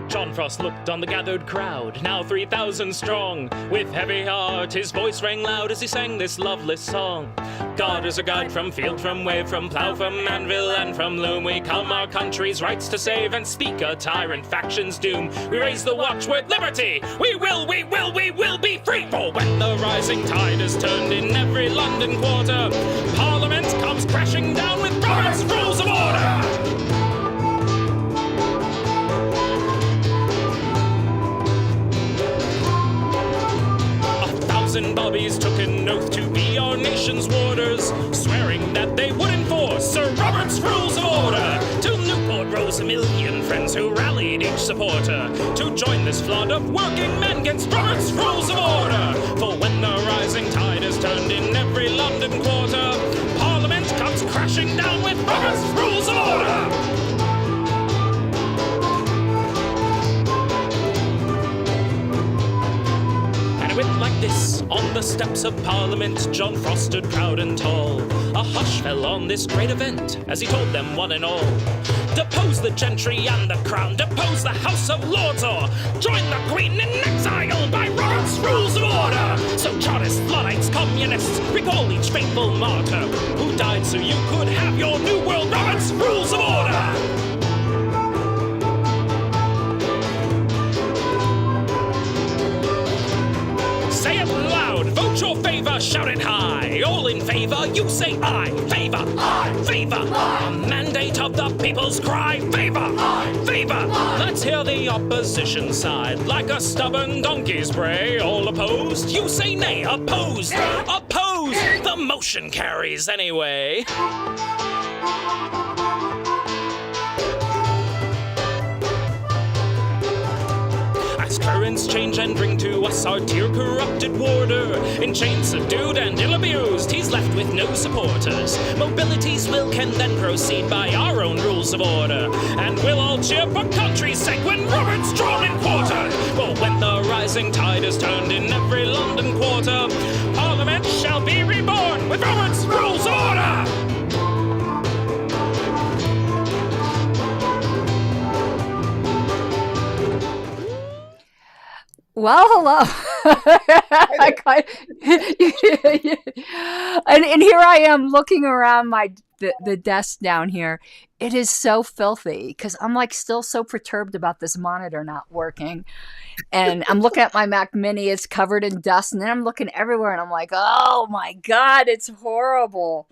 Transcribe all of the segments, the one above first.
John Frost looked on the gathered crowd, now 3,000 strong. With heavy heart, his voice rang loud as he sang this loveless song. God is a guide from field, from wave, from plough, from anvil, and from loom. We come our country's rights to save and speak a tyrant faction's doom. We raise the watch with liberty. We will be free. For when the rising tide is turned in every London quarter, Parliament comes crashing down with Robert's Rules of Order. And bobbies took an oath to be our nation's warders, swearing that they would enforce Sir Robert's Rules of Order. To Newport rose a million friends who rallied each supporter to join this flood of working men against Robert's Rules of Order. For when the rising tide is turned in every London quarter, Parliament comes crashing down with Robert's Rules of Order. Like this, on the steps of Parliament, John Frost stood proud and tall. A hush fell on this great event as he told them one and all, depose the gentry and the crown, depose the House of Lords, or join the Queen in exile by Robert's Rules of Order. So Chartists, Luddites, Communists, recall each faithful martyr who died so you could have your new world Robert's Rules of Order. Say it loud, vote your favor, shout it high. All in favor, you say aye. Favor, aye, favor. Aye. A mandate of the people's cry. Favor, aye, favor. Aye. Let's hear the opposition side. Like a stubborn donkey's bray. All opposed, you say nay. Opposed, opposed. The motion carries anyway. Currents change and bring to us our dear corrupted warder. In chains subdued and ill-abused, he's left with no supporters. Mobility's will can then proceed by our own rules of order. And we'll all cheer for country's sake when Robert's drawn in quarter. For when the rising tide is turned in every London quarter, Parliament shall be reborn with Robert's Rules of Order. Well, hello. and here I am looking around the desk down here. It is so filthy because I'm like still so perturbed about this monitor not working. And I'm looking at my Mac Mini, it's covered in dust, and then I'm looking everywhere and I'm like, oh my God, it's horrible.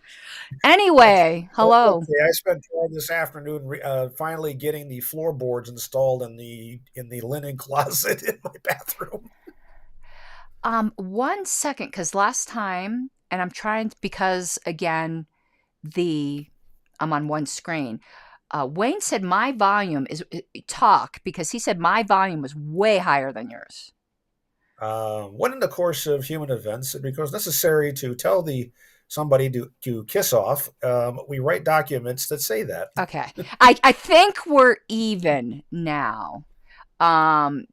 Anyway, hello. Okay, I spent this afternoon finally getting the floorboards installed in the linen closet in my bathroom. 1 second, because last time, and I'm trying because again, I'm on one screen. Wayne said my volume is talk because he said my volume was way higher than yours. When in the course of human events, it becomes necessary to tell somebody to kiss off. We write documents that say that. Okay. I think we're even now.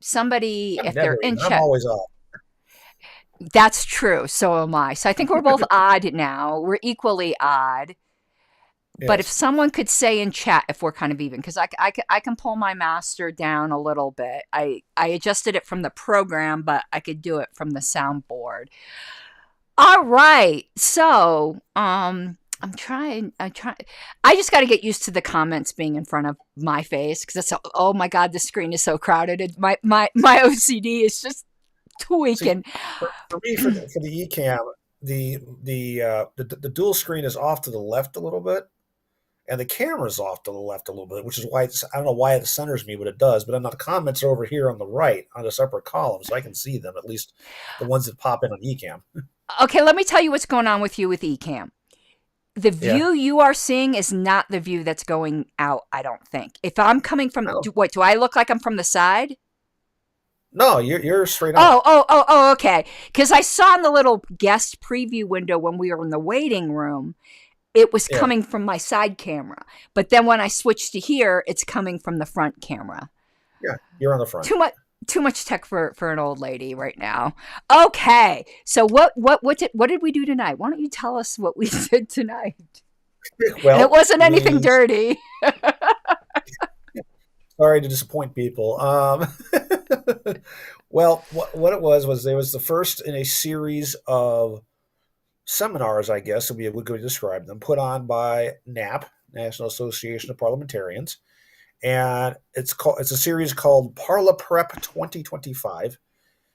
Somebody, if they're in chat. I'm always off. That's true. So am I. So I think we're both odd now. We're equally odd. Yes. But if someone could say in chat if we're kind of even, because I can pull my master down a little bit. I adjusted it from the program, but I could do it from the soundboard. All right. So I'm trying. I just got to get used to the comments being in front of my face because it's oh my God, the screen is so crowded. My OCD is just tweaking. See, for me, for the eCam, the dual screen is off to the left a little bit. And the camera's off to the left a little bit, which is why I don't know why it centers me, but it does. But then the comments are over here on the right on a separate column, so I can see them, at least the ones that pop in on eCam. Okay, let me tell you what's going on with you with eCam. The view you are seeing is not the view that's going out, I don't think. If I'm coming from, do I look like I'm from the side? No, you're straight on. Oh, okay. Because I saw in the little guest preview window when we were in the waiting room, it was coming from my side camera. But then when I switched to here, it's coming from the front camera. Yeah, you're on the front. Too much tech for an old lady right now. Okay. So what did we do tonight? Why don't you tell us what we did tonight? Well, it wasn't anything dirty. Sorry to disappoint people. Well, what it was there was the first in a series of seminars, I guess we would go describe them, put on by NAP, National Association of Parliamentarians, and it's a series called ParliPrep 2025.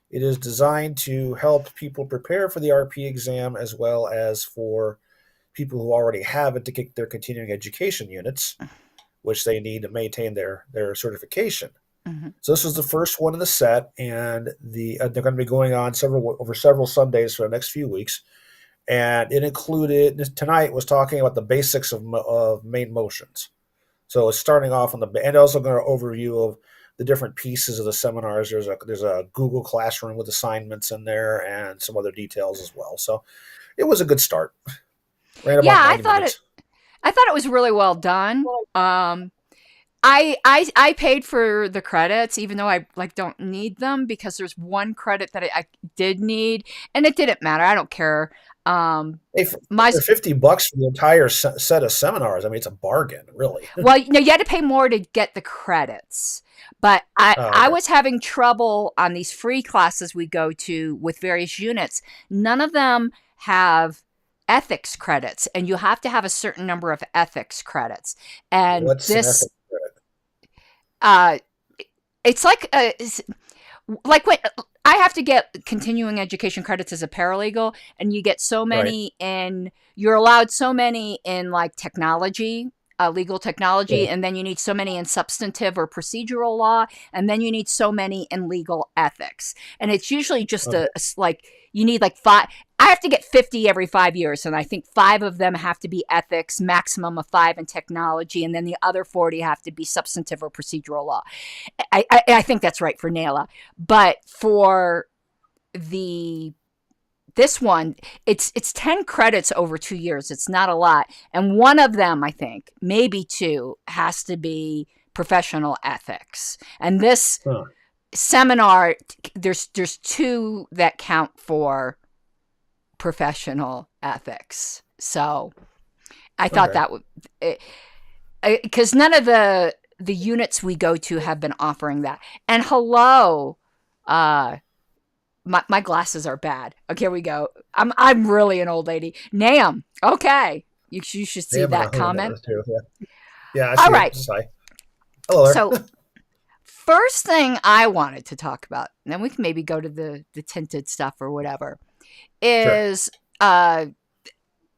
It is designed to help people prepare for the RP exam as well as for people who already have it to get their continuing education units, which they need to maintain their certification. Mm-hmm. So this was the first one in the set, and they're going to be going on over several Sundays for the next few weeks. And it included tonight was talking about the basics of main motions. So it's starting off on and also going to overview of the different pieces of the seminars. There's a Google Classroom with assignments in there and some other details as well. So it was a good start. Ran about 90 minutes. I thought it was really well done. I paid for the credits, even though I don't need them, because there's one credit that I did need, and it didn't matter. I don't care. Hey, for $50 for the entire set of seminars, I mean, it's a bargain, really. Well, you had to pay more to get the credits, but I was having trouble on these free classes we go to with various units. None of them have ethics credits, and you have to have a certain number of ethics credits. And what's this, an ethics credit? it's like when I have to get continuing education credits as a paralegal, and you get so many you're allowed so many in like technology, legal technology, and then you need so many in substantive or procedural law, and then you need so many in legal ethics. And it's usually just you need like 5. I have to get 50 every 5 years, and I think 5 of them have to be ethics, maximum of 5 in technology, and then the other 40 have to be substantive or procedural law. I think that's right for NALA. But for this one, it's 10 credits over 2 years. It's not a lot. And one of them, I think, maybe 2, has to be professional ethics. And this seminar, there's 2 that count for professional ethics. So I thought that would, because none of the units we go to have been offering that. And hello, my glasses are bad. Okay, here we go. I'm really an old lady. Nam. Okay, you should see that comment. Too. Yeah. I see. All right. Hello there. So first thing I wanted to talk about, and then we can maybe go to the tinted stuff or whatever, is there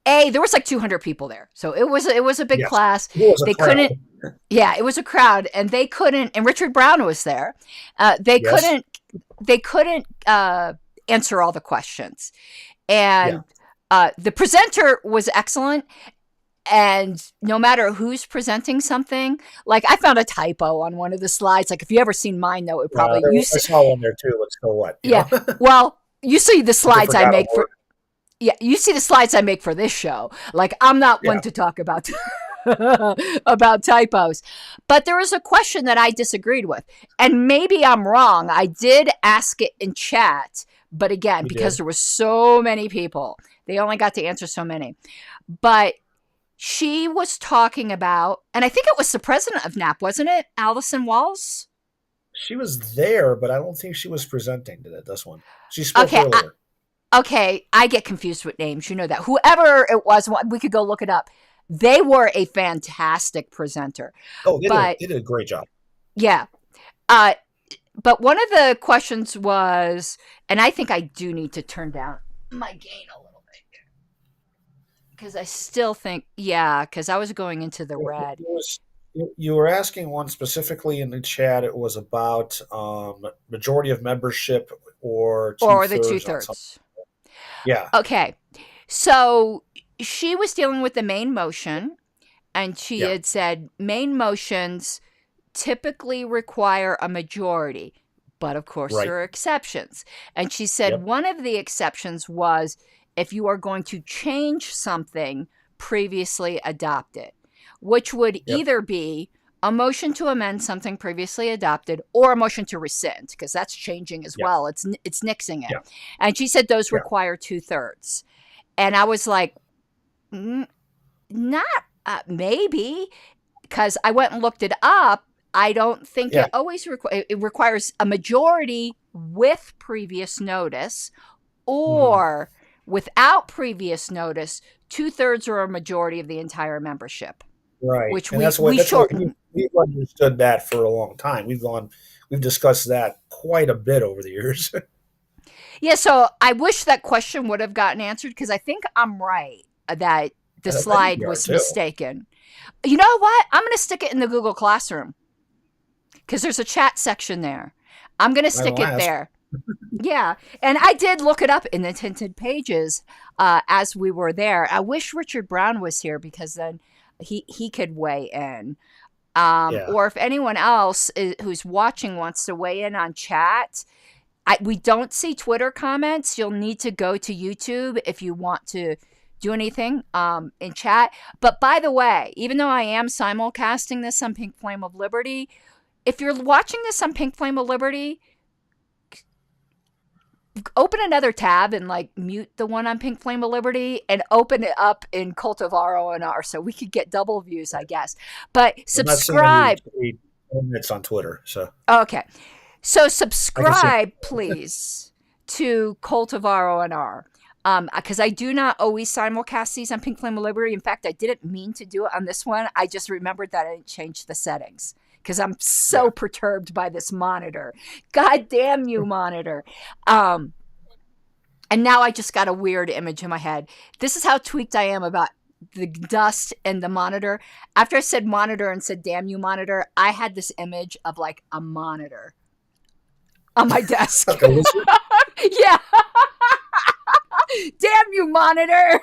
was like 200 people there, so it was a big class. They couldn't. Yeah, it was a crowd, and they couldn't. And Richard Brown was there. They couldn't answer all the questions, and the presenter was excellent. And no matter who's presenting something, like I found a typo on one of the slides. Like if you ever seen mine, though, it probably I saw one there too. Let's go. What? Yeah. Well, you see the slides I make for. Yeah, you see the slides I make for this show. Like I'm not one to talk about about typos, but there was a question that I disagreed with, and maybe I'm wrong. I did ask it in chat, but again, because there were so many people, they only got to answer so many. But she was talking about, and I think it was the president of NAP, wasn't it, Allison Walls? She was there, but I don't think she was presenting to this one. She spoke earlier. Okay, I get confused with names. You know that. Whoever it was, we could go look it up. They were a fantastic presenter. Oh, they did a great job. Yeah. But one of the questions was, and I think I do need to turn down my gain a little bit, because I still think, because I was going into the red. You were asking one specifically in the chat. It was about majority of membership or the 2/3. Yeah. Okay. So she was dealing with the main motion, and she had said main motions typically require a majority, but of course there are exceptions. And she said one of the exceptions was if you are going to change something previously adopted, which would either be a motion to amend something previously adopted or a motion to rescind, because that's changing as well. It's nixing it. Yeah. And she said those require 2/3. And I was like, not maybe, because I went and looked it up, I don't think Yeah. it always it requires a majority with previous notice, or without previous notice, 2/3 or a majority of the entire membership, Right. which And we that's what shorten. we've understood that for a long time. We've discussed that quite a bit over the years. Yeah, so I wish that question would have gotten answered, because I think I'm right that the I think slide we are was too. mistaken. You know what? I'm going to stick it in the Google Classroom, because there's a chat section there. I'm going to stick it there. Yeah, and I did look it up in the tinted pages as we were there. I wish Richard Brown was here, because then he could weigh in. Or if anyone else who's watching wants to weigh in on chat. We don't see Twitter comments. You'll need to go to YouTube if you want to do anything in chat. But by the way, even though I am simulcasting this on Pink Flame of Liberty, if you're watching this on Pink Flame of Liberty, open another tab and like mute the one on Pink Flame of Liberty and open it up in Cult of RONR, so we could get double views, I guess. But subscribe. It's on Twitter, so okay. So subscribe, please, to Cult of RONR, because I do not always simulcast these on Pink Flame of Liberty. In fact, I didn't mean to do it on this one. I just remembered that I didn't change the settings, because I'm so perturbed by this monitor. God damn you, monitor. And now I just got a weird image in my head. This is how tweaked I am about the dust and the monitor. After I said monitor and said damn you, monitor, I had this image of like a monitor on my desk. Yeah. Damn you, monitor.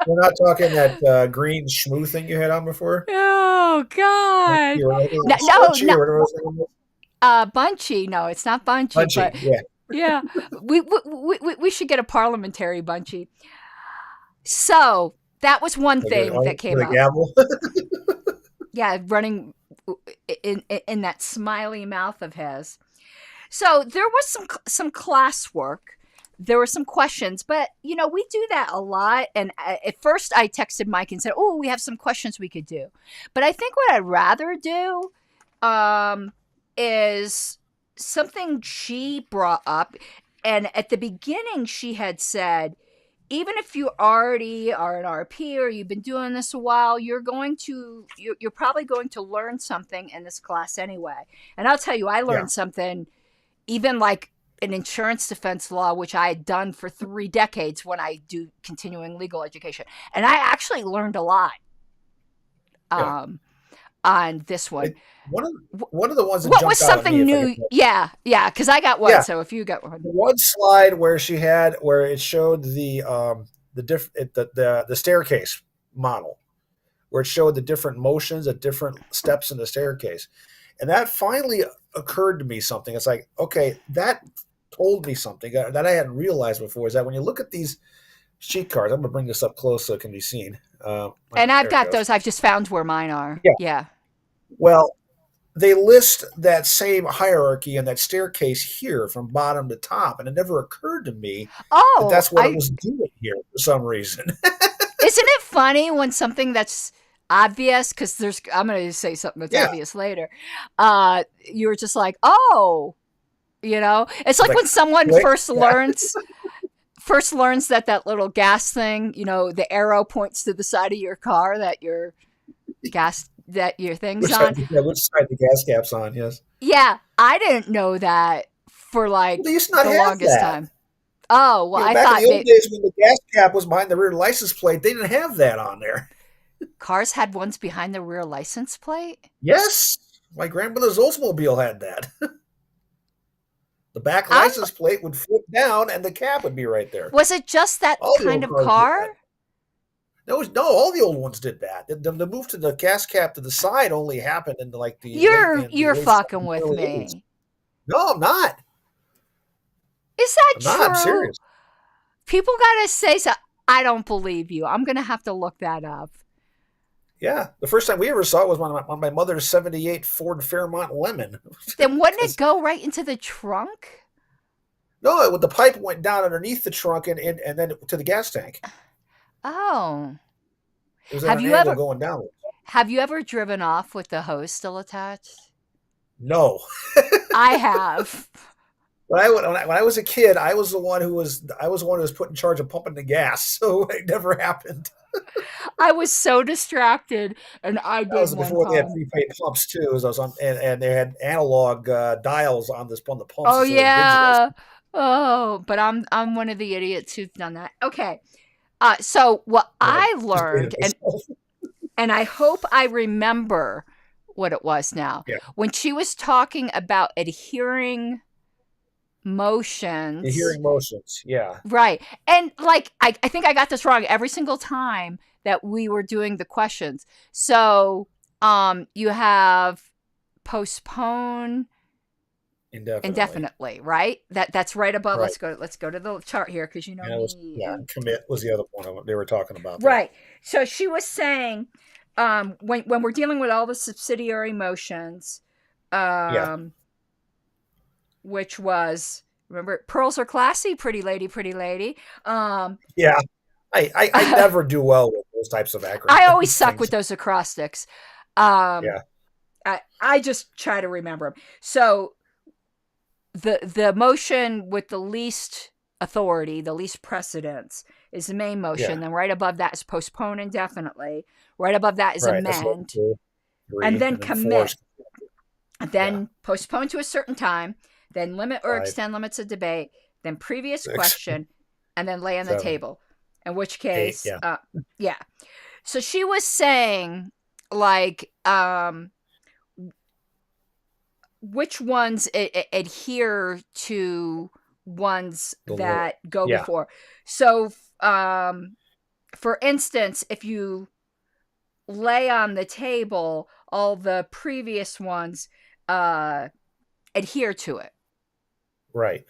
We're not talking that green schmoo thing you had on before? Oh, God. Bunchy. No, it's not Bunchy. Bunchy, but yeah. We should get a parliamentary Bunchy. So that was one thing that came up. Yeah, running in that smiley mouth of his. So there was some classwork. There were some questions, but we do that a lot. And at first I texted Mike and said, oh, we have some questions we could do. But I think what I'd rather do is something she brought up. And at the beginning she had said, even if you already are an RP or you've been doing this a while, you're probably going to learn something in this class anyway. And I'll tell you, I learned something, even like an insurance defense law, which I had done for 3 decades when I do continuing legal education. And I actually learned a lot on this one. One of the ones that what jumped was something new? Yeah, because I got one. Yeah. So if you got one, one slide where it showed the staircase model, where it showed the different motions at different steps in the staircase, and that finally occurred to me something. It's like, okay, that told me something that I hadn't realized before. Is that when you look at these sheet cards, I'm going to bring this up close so it can be seen. And I've got those. I've just found where mine are. Yeah. Well, they list that same hierarchy and that staircase here from bottom to top, and it never occurred to me that that's what it was doing here for some reason. Isn't it funny when something that's obvious, because I'm going to say something that's obvious later, you were just like, oh, it's like when someone first learns that little gas thing, the arrow points to the side of your car that your gas that your thing's on. Which side the gas cap's on, yes. Yeah, I didn't know that for like the longest time. Oh, well, I thought in the old days when the gas cap was behind the rear license plate, they didn't have that on there. Cars had ones behind the rear license plate? Yes. My grandmother's Oldsmobile had that. The back license plate would flip down and the cap would be right there. Was it just that kind of car? No, all the old ones did that. The move to the gas cap to the side only happened in like the. You're fucking with me. 80s. No, I'm not. Is that true? I'm serious. People gotta say so. I don't believe you. I'm gonna have to look that up. Yeah, the first time we ever saw it was on my mother's '78 Ford Fairmont Lemon. Then wouldn't it go right into the trunk? No, the pipe went down underneath the trunk and then to the gas tank. Oh, It was have you ever going down? Have you ever driven off with the hose still attached? No. I have. When I was a kid, I was the one who was put in charge of pumping the gas, so it never happened. I was so distracted, and I That did was one before they had time. prepaid pumps too. So I was on, and they had analog dials on the pumps Oh instead of digital. yeah. Oh, but I'm one of the idiots who've done that. Okay. So what And I I just dated learned, myself. and I hope I remember what it was now, Yeah, when she was talking about adhering the motions. hearing motions. Yeah, Right. And like I think I got this wrong every single time that we were doing the questions. So you have postpone indefinitely. indefinitely, right? That's right above. Right. Let's go to the chart here because you know And it was, me. yeah, and commit was the other one they were talking about there. Right. So she was saying when we're dealing with all the subsidiary motions, Yeah, um, which was, remember, pearls are classy, pretty lady, pretty lady. yeah. I never do well with those types of I acronyms always suck things. with those acrostics. Um, Yeah, I just try to remember them. So the motion with the least authority, the least precedence, is the main yeah. motion. Then right above that is postpone indefinitely. Right above that is Right. That's what amend, 2, and 3, then and then 4 commit. is And yeah, then postpone to a certain time. Then limit or 5, extend limits of debate. Then previous 6, question, and then lay on the 7, table. In which 8. case, Yeah, yeah. So she was saying, like, which ones adhere to ones the little. that go Yeah, before. So, for instance, if you lay on the table, all the previous ones adhere to it, right.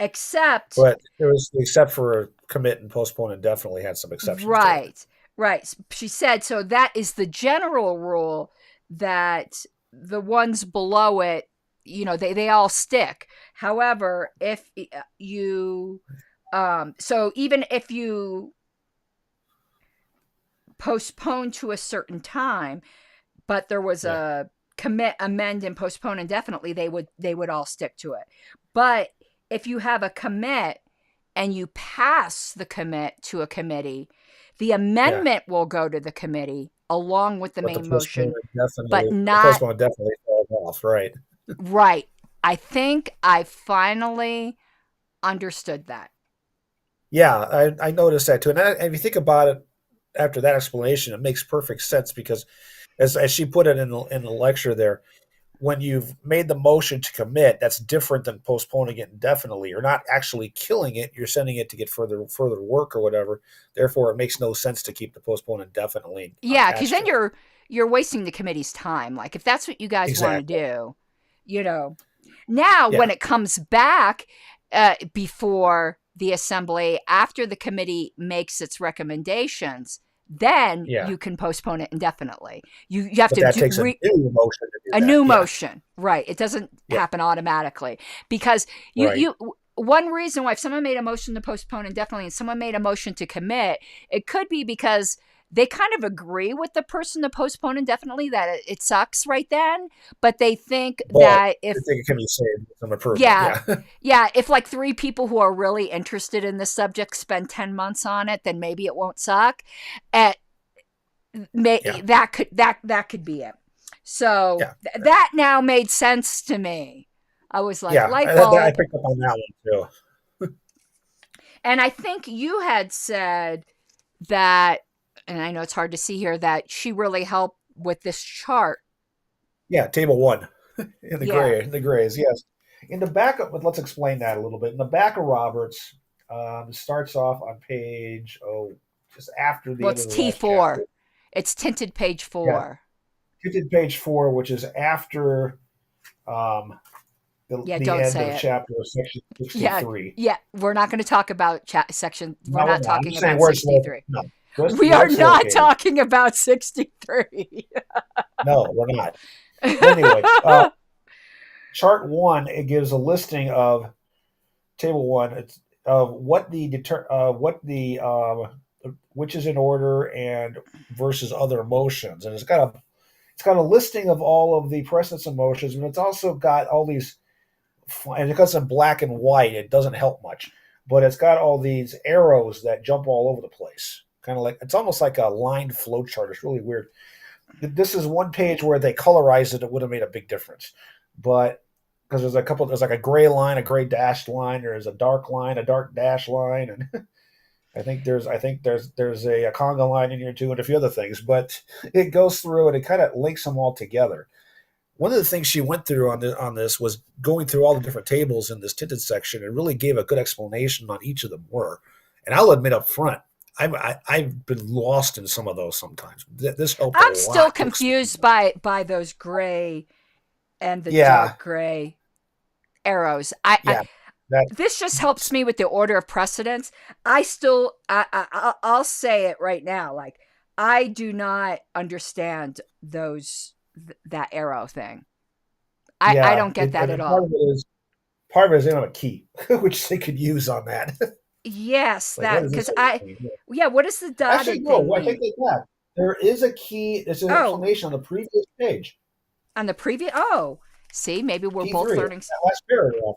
except But there was except for commit and postpone indefinitely had some exceptions to it. right. She said so. That is the general rule, that the ones below it, they all stick. However, if you so even if you postpone to a certain time, but there was Yeah, a commit, amend, and postpone indefinitely, they would all stick to it. But if you have a commit and you pass the commit to a committee, the yeah. amendment will go to the committee along with the But main motion, but the not postpone definitely falls off. Right. right. I think I finally understood that. Yeah, I noticed that too. And if you think about it, after that explanation, it makes perfect sense because, as she put it in the lecture there, when you've made the motion to commit, that's different than postponing it indefinitely. You're not actually killing it; you're sending it to get further work or whatever. Therefore, it makes no sense to keep the postpone indefinitely Yeah, because attached then to it. you're wasting the committee's time. Like if that's what you guys want to Exactly. do, you know. Now, when Yeah. it comes back before the assembly, after the committee makes its recommendations, then Yeah. you can postpone it indefinitely. You have But to that takes a new motion to do a that. new Yeah. motion, right? It doesn't Yeah. happen automatically because Right. one reason why if someone made a motion to postpone indefinitely and someone made a motion to commit, it could be because they kind of agree with the person to postpone indefinitely that it sucks right then, but they think But that I if think it can be saved with some improvement. yeah, Yeah. yeah, if like three people who are really interested in the subject spend 10 months on it, then maybe it won't suck. At Yeah. that could be it. So Yeah. that now made sense to me. I was like, Yeah. light I bulb. picked up on that one too. And I think you had said that, and I know it's hard to see here, that she really helped with this chart. Yeah. Table 1 Yeah. in the grays. Yes. In the back of, let's explain that a little bit. In the back of Roberts, it starts off on page, just after the Well, end it's of the last chapter. T4. It's tinted page Yeah. 4. Tinted page 4, which is after um, Yeah, the don't end say of it. chapter 63. Yeah. We're not going to talk about section. We're No, we're not not. I'm talking just saying about where it's located. 63. No, just We where are it's not located. talking about 63. No, we're not. But anyway, chart 1, it gives a listing of table 1. It's of what the which is in order and versus other emotions, and it's got a listing of all of the precedence emotions, and it's also got all these, and because it's in black and white, it doesn't help much, but it's got all these arrows that jump all over the place, kind of like it's almost like a lined flowchart. It's really weird. This is one page where they colorized it. It would have made a big difference, but because there's like a gray line, a gray dashed line, there's a dark line, a dark dash line, and there's a conga line in here too, and a few other things. But it goes through and it kind of links them all together. One of the things she went through on this was going through all the different tables in this tinted section and really gave a good explanation on each of them were. And I'll admit up front, I've been lost in some of those sometimes. This helped. I'm still confused by those gray and the dark gray arrows. This just helps me with the order of precedence. I'll say it right now. Like, I do not understand that arrow thing. I don't get that at all. Part of it is they don't have a key, which they could use on that. Yes, like, that because what is the dotted Actually, thing? No, I think they have. There is a key. There's an explanation on the previous page. On the previous, see, maybe we're both learning. That last paragraph.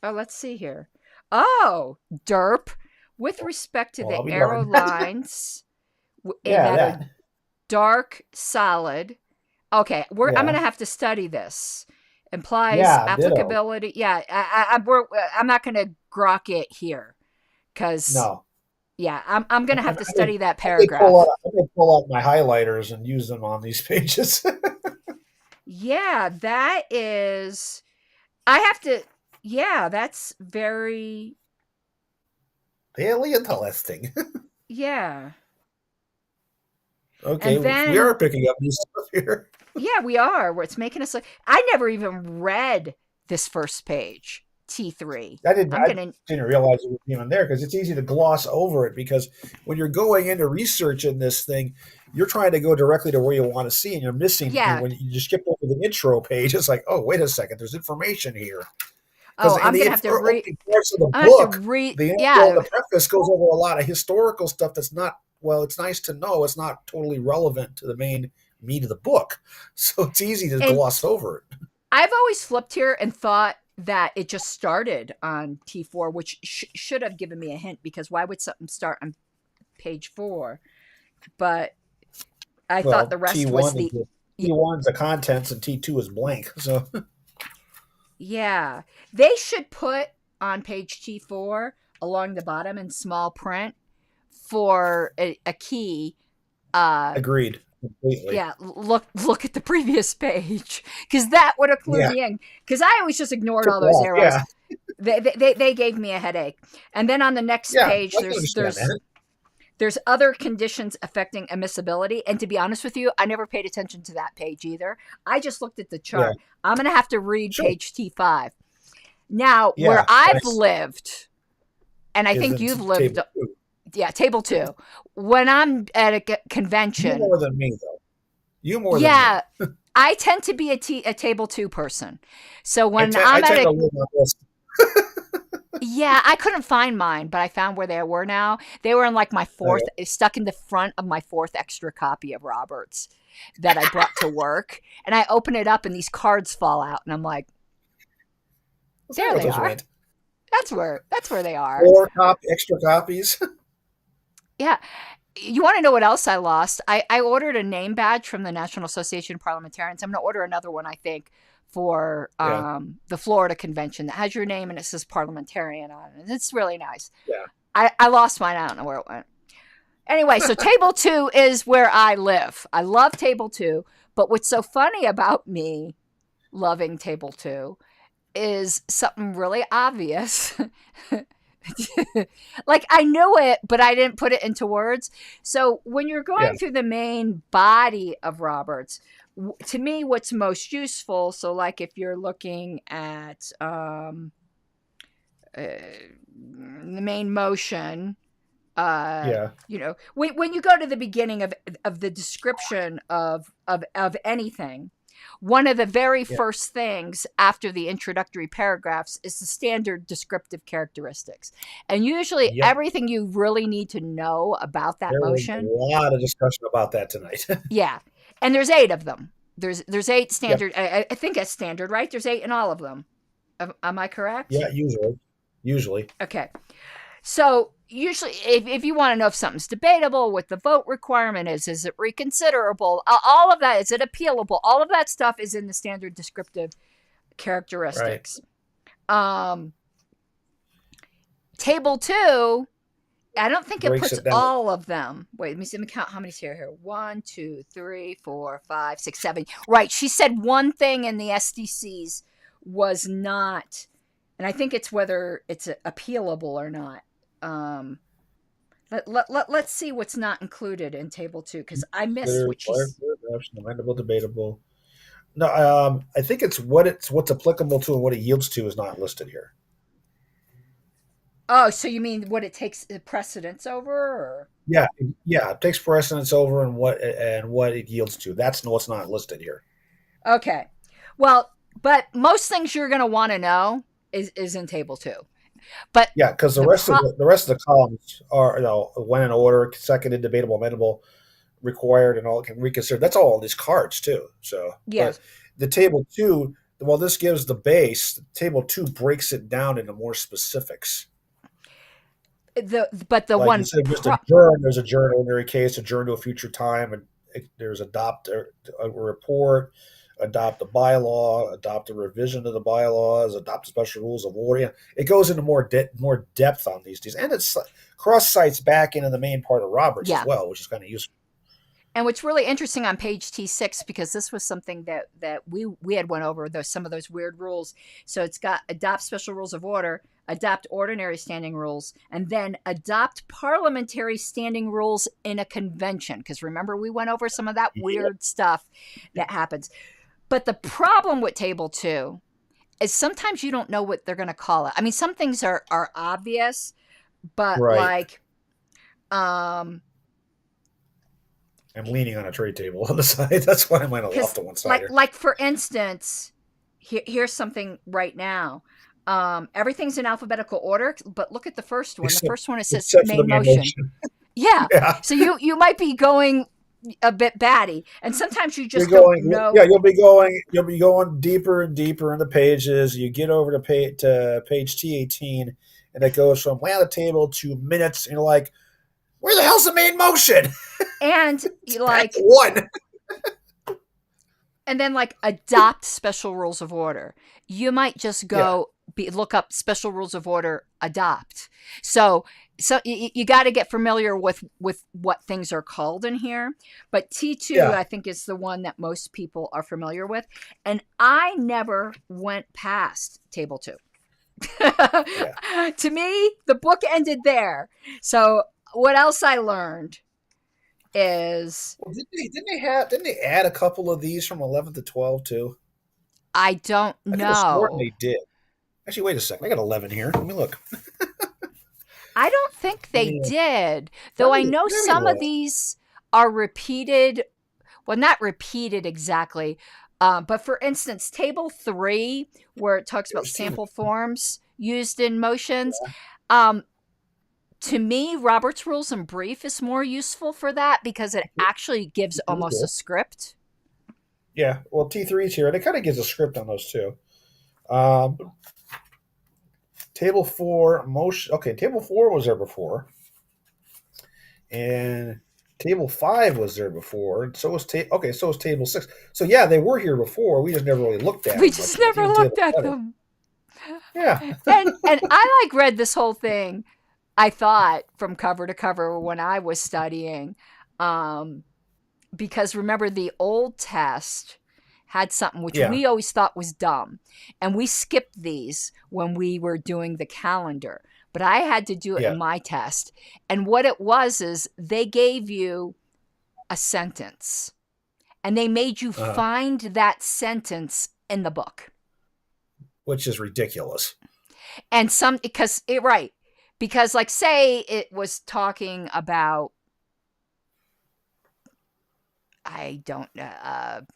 Oh, let's see here. Oh, derp. With respect to the arrow lines that are dark, solid. Okay, I'm going to have to study this. Implies applicability. Ditto. Yeah, I'm not going to grok it here because I'm going to have to study that paragraph. I'm going to pull out my highlighters and use them on these pages. Yeah, that is. I have to. Yeah, that's very. Really interesting. Yeah. Okay, we are picking up new stuff here. Yeah, we are. Where it's making us like I never even read this first page, T3. I didn't realize it was even there because it's easy to gloss over it because when you're going into research in this thing, you're trying to go directly to where you want to see and you're missing. Yeah. When you just skip over the intro page, it's like, oh, wait a second, there's information here. Oh, I'm going to have to read parts of the book. The intro, the preface goes over a lot of historical stuff that's not, well, it's nice to know it's not totally relevant to the main meat of the book. So it's easy to gloss over it. I've always flipped here and thought that it just started on T4, which should have given me a hint because why would something start on page 4? But I thought the rest T1 was T1's the contents and T2 is blank. So yeah, they should put on page T4 along the bottom in small print for a key. Agreed. Completely. Yeah, look at the previous page because that would have clued me in. Because I always just ignored all those arrows. Yeah. They gave me a headache. And then on the next page, there's other conditions affecting admissibility. And to be honest with you, I never paid attention to that page either. I just looked at the chart. Yeah. I'm going to have to read page T5. Now, where I've lived, and I think you've lived. Table 2. When I'm at a convention. You more than me, though. You more than me. Yeah, I tend to be a table 2 person. So when I'm at a. Yeah, I couldn't find mine, but I found where they were now. They were in like my fourth, stuck in the front of my 4th extra copy of Roberts that I brought to work. And I open it up and these cards fall out. And I'm like, there they are. That's where they are. 4 extra copies. Yeah. You want to know what else I lost? I ordered a name badge from the National Association of Parliamentarians. I'm going to order another one, I think, for the Florida convention that has your name and it says parliamentarian on it. It's really nice. Yeah. I lost mine. I don't know where it went. Anyway, so table 2 is where I live. I love table 2. But what's so funny about me loving table 2 is something really obvious. Like I knew it, but I didn't put it into words. So when you're going through the main body of Roberts, to me, what's most useful. So like if you're looking at the main motion, you know, when you go to the beginning of the description of anything, one of the very first things after the introductory paragraphs is the standard descriptive characteristics. And usually everything you really need to know about that motion. There was a lot of discussion about that tonight. Yeah. And there's 8 of them. There's 8 standard. I think it's standard, right? There's 8 in all of them. Am I correct? Yeah, usually. Okay. So usually if you want to know if something's debatable, what the vote requirement is it reconsiderable, all of that, is it appealable, all of that stuff is in the standard descriptive characteristics. Right. Table 2, I don't think it puts all of them. Wait, let me count how many's here. 1, 2, 3, 4, 5, 6, 7. Right. She said one thing in the SDCs was not, and I think it's whether it's appealable or not. Let's see what's not included in table 2, because I missed what she's amendable, debatable. No, I think it's what's applicable to and what it yields to is not listed here. Oh, so you mean what it takes precedence over? Or? Yeah, it takes precedence over and what it yields to. That's what's not listed here. Okay. Well, but most things you're going to want to know is in table 2. But yeah, because the rest of the columns are, when in order, seconded, debatable, amendable, required, and all can reconsider. That's all these cards too. So yes, the table 2, well, this gives the base. Table 2 breaks it down into more specifics. There's there's a journal ordinary case, adjourn to a future time, and there's adopt a report, adopt a bylaw, adopt a revision of the bylaws, adopt special rules of order. It goes into more depth on these, and it's cross sites back into the main part of Roberts as well, which is kind of useful. And what's really interesting on page T6, because this was something that we had went over some of those weird rules. So it's got adopt special rules of order, adopt ordinary standing rules, and then adopt parliamentary standing rules in a convention. Because remember, we went over some of that weird stuff that happens. But the problem with table 2 is sometimes you don't know what they're going to call it. I mean, some things are obvious, but I'm leaning on a tray table on the side. That's why I might have off to one side. Like for instance, here's something right now. Everything's in alphabetical order, but look at the first one. The first one, it says main motion. Yeah. So you might be going a bit batty, and sometimes you just don't know. Yeah, you'll be going deeper and deeper in the pages. You get over to page T18, and it goes from land of the table to minutes, and you're like, where the hell's the main motion? And like one. And then adopt special rules of order. You might just go look up special rules of order, adopt. So you got to get familiar with what things are called in here. But T2, I think, is the one that most people are familiar with. And I never went past table 2. To me, the book ended there. So what else I learned is... Well, didn't they add a couple of these from 11 to 12 too? I don't know. They did. Actually, wait a second. I got 11 here. Let me look. I don't think they did. Though I know some of these are repeated. Well, not repeated exactly. But for instance, table 3, where it talks about sample forms used in motions. To me, Robert's Rules and Brief is more useful for that because it actually gives almost a script. Yeah, well, T3 is here, and it kind of gives a script on those too. Table 4, motion. Okay, table 4 was there before, and table 5 was there before, and so was table 6. So yeah, they were here before. We just never really looked at them. We just never looked at them. Yeah, and I read this whole thing, I thought, from cover to cover when I was studying, because remember the old test had something which we always thought was dumb, and we skipped these when we were doing the calendar, but I had to do it in my test. And what it was is they gave you a sentence and they made you find that sentence in the book, which is ridiculous. And because say it was talking about, I don't know,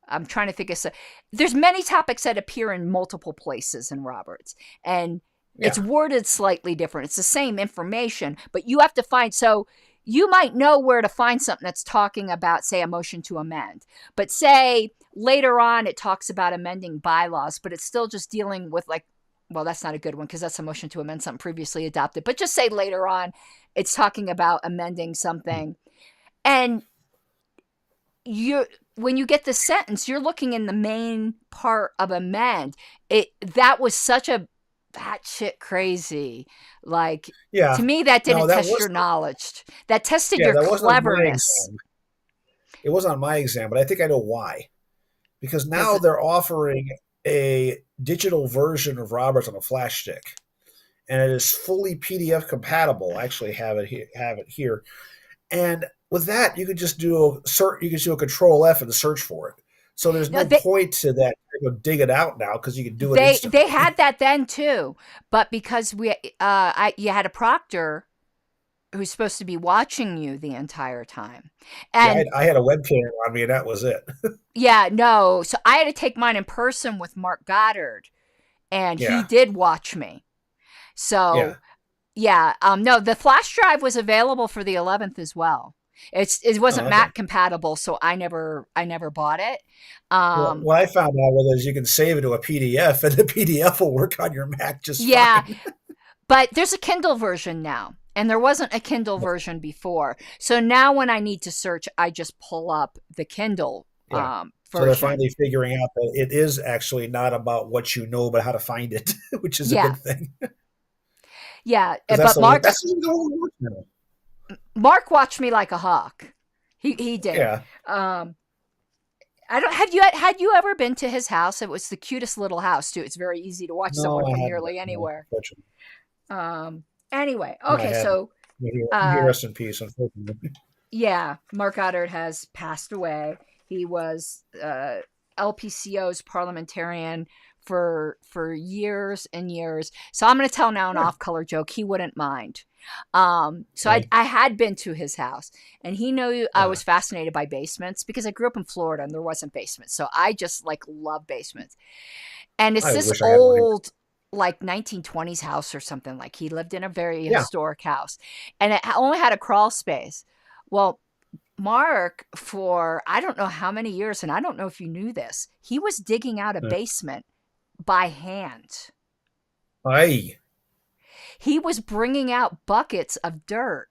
I'm trying to think of there's many topics that appear in multiple places in Roberts, and it's worded slightly different. It's the same information, but you have to find, so you might know where to find something that's talking about, say, a motion to amend. But say later on it talks about amending bylaws, but it's still just dealing with like, well, that's not a good one because that's a motion to amend something previously adopted. But just say later on it's talking about amending something. And when you get the sentence, you're looking in the main part of amend. That was such a batshit crazy. Like, to me, that didn't test your knowledge. That tested your cleverness. It wasn't on my exam, but I think I know why. Because now they're offering a digital version of Roberts on a flash stick, and it is fully PDF compatible. I actually have it here, and with that, you could just do a Control F and search for it. So there's no point to that. Dig it out now because you can do it instantly. They had that then too, but because you had a proctor who's supposed to be watching you the entire time, and I had a webcam on me, and that was it. So I had to take mine in person with Mark Goddard, and he did watch me. So no, the flash drive was available for the 11th as well. It wasn't Mac compatible, so I never bought it. What I found out was you can save it to a PDF, and the PDF will work on your Mac just fine. But there's a Kindle version now, and there wasn't a Kindle version before. So now when I need to search, I just pull up the Kindle version. So they're finally figuring out that it is actually not about what you know, but how to find it, which is a good thing. But Mark watched me like a hawk. He did. Yeah. I don't had you ever been to his house? It was the cutest little house too. It's very easy to watch someone from nearly anywhere. Anyway, okay, so rest in peace, unfortunately. Yeah, Mark Goddard has passed away. He was LPCO's parliamentarian for years and years. So I'm going to tell now an off-color joke. He wouldn't mind. I had been to his house, and he knew I was fascinated by basements because I grew up in Florida and there wasn't basements. So I just love basements. And it's this old, 1920s house or something. Like, he lived in a very historic house, and it only had a crawl space. Well, Mark, for I don't know how many years, and I don't know if you knew this, he was digging out a basement by hand. Aye. He was bringing out buckets of dirt,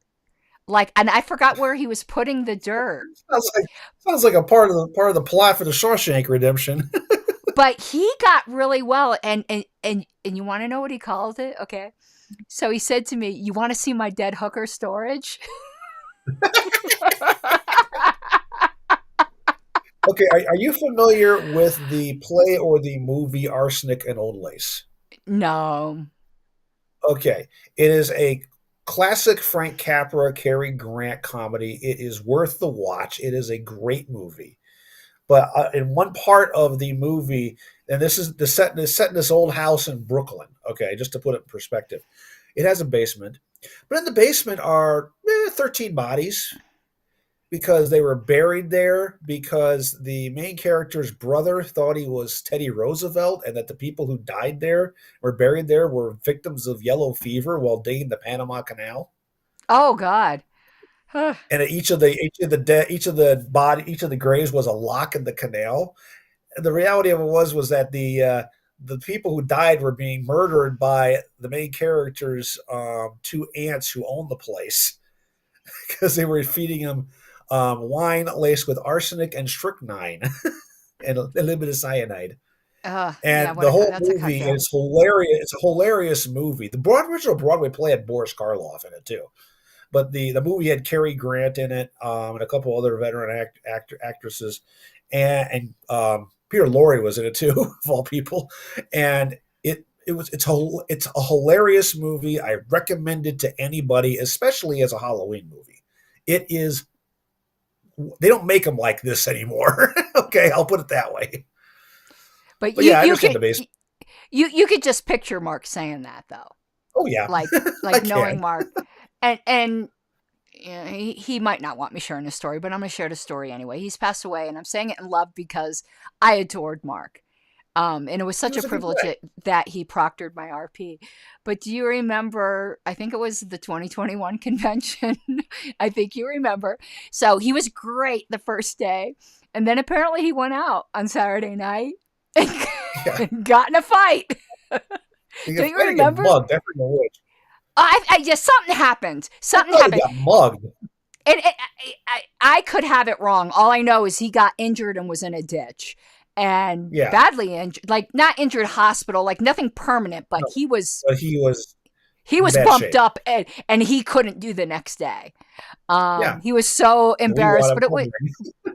and I forgot where he was putting the dirt. Sounds like a part of the plot for the Shawshank Redemption. But he got really well, and you want to know what he called it? Okay, so he said to me, "You want to see my dead hooker storage?" Okay, are you familiar with the play or the movie Arsenic and Old Lace? No. Okay, it is a classic Frank Capra, Cary Grant comedy. It is worth the watch. It is a great movie. But in one part of the movie, and this is set in this old house in Brooklyn. Okay, just to put it in perspective, it has a basement, but in the basement are 13 bodies because they were buried there because the main character's brother thought he was Teddy Roosevelt, and that the people who died there were buried there were victims of yellow fever while digging the Panama Canal. Oh God. And each of the graves was a lock in the canal. And the reality of it was that the people who died were being murdered by the main character's two aunts who owned the place because they were feeding them wine laced with arsenic and strychnine and a little bit of cyanide. The whole movie is hilarious. It's a hilarious movie. The original Broadway play had Boris Karloff in it too. But the movie had Cary Grant in it, and a couple other veteran actresses, and Peter Lorre was in it too, of all people. And it's a hilarious movie. I recommend it to anybody, especially as a Halloween movie. It is. They don't make them like this anymore. Okay, I'll put it that way. But I understand the base. You could just picture Mark saying that though. Oh yeah, like knowing Mark. And he might not want me sharing his story, but I'm going to share the story anyway. He's passed away, and I'm saying it in love because I adored Mark. And it was such a privilege that he proctored my RP. But do you remember, I think it was the 2021 convention. I think you remember. So he was great the first day. And then apparently he went out on Saturday night and got in a fight. Do you remember? Mugged, I just, something happened. Something happened. He got mugged. And I could have it wrong. All I know is he got injured and was in a ditch. And badly injured, like not injured hospital, like nothing permanent, but he was bumped up and he couldn't do the next day. He was so embarrassed,